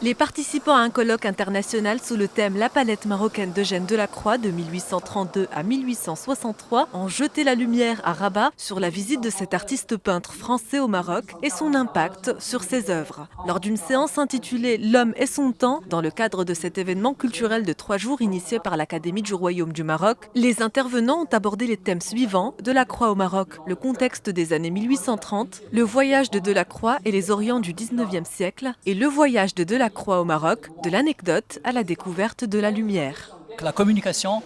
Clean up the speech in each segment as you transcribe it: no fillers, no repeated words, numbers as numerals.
Les participants à un colloque international sous le thème La palette marocaine d'Eugène Delacroix de 1832 à 1863 ont jeté la lumière à Rabat sur la visite de cet artiste peintre français au Maroc et son impact sur ses œuvres. Lors d'une séance intitulée L'homme et son temps, dans le cadre de cet événement culturel de 3 jours initié par l'Académie du Royaume du Maroc, les intervenants ont abordé les thèmes suivants: Delacroix au Maroc, le contexte des années 1830, le voyage de Delacroix et les Orients du 19e siècle et le voyage de Delacroix au Maroc, de l'anecdote à la découverte de la lumière. La communication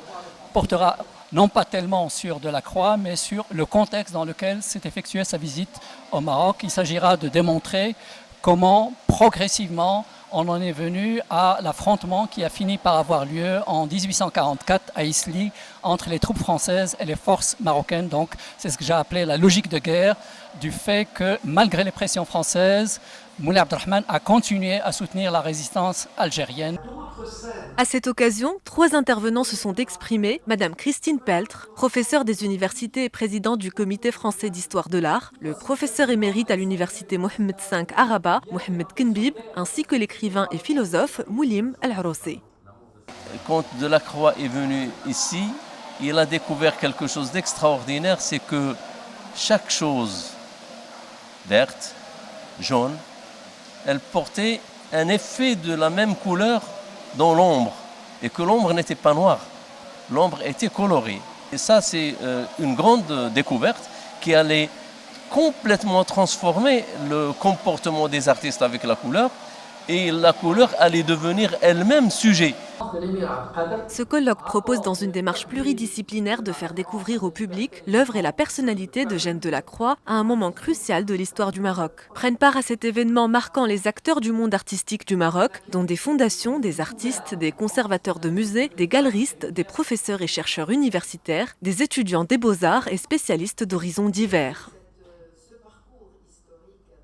portera non pas tellement sur Delacroix, mais sur le contexte dans lequel s'est effectuée sa visite au Maroc. Il s'agira de démontrer comment, progressivement, on en est venu à l'affrontement qui a fini par avoir lieu en 1844 à Isly entre les troupes françaises et les forces marocaines. Donc c'est ce que j'ai appelé la logique de guerre, du fait que malgré les pressions françaises, Moulay Abdelrahman a continué à soutenir la résistance algérienne. À cette occasion, 3 intervenants se sont exprimés. Madame Christine Peltre, professeure des universités et présidente du Comité français d'histoire de l'art, le professeur émérite à l'université Mohammed V à Rabat, Mohamed Kenbib, ainsi que l'écrivain et philosophe Moulim El-Aroussi. Quand Delacroix est venu ici, il a découvert quelque chose d'extraordinaire, c'est que chaque chose verte, jaune, elle portait un effet de la même couleur dans l'ombre, et que l'ombre n'était pas noire, l'ombre était colorée. Et ça, c'est une grande découverte qui allait complètement transformer le comportement des artistes avec la couleur, et la couleur allait devenir elle-même sujet. Ce colloque propose dans une démarche pluridisciplinaire de faire découvrir au public l'œuvre et la personnalité d'Eugène Delacroix à un moment crucial de l'histoire du Maroc. Prennent part à cet événement marquant les acteurs du monde artistique du Maroc, dont des fondations, des artistes, des conservateurs de musées, des galeristes, des professeurs et chercheurs universitaires, des étudiants des beaux-arts et spécialistes d'horizons divers.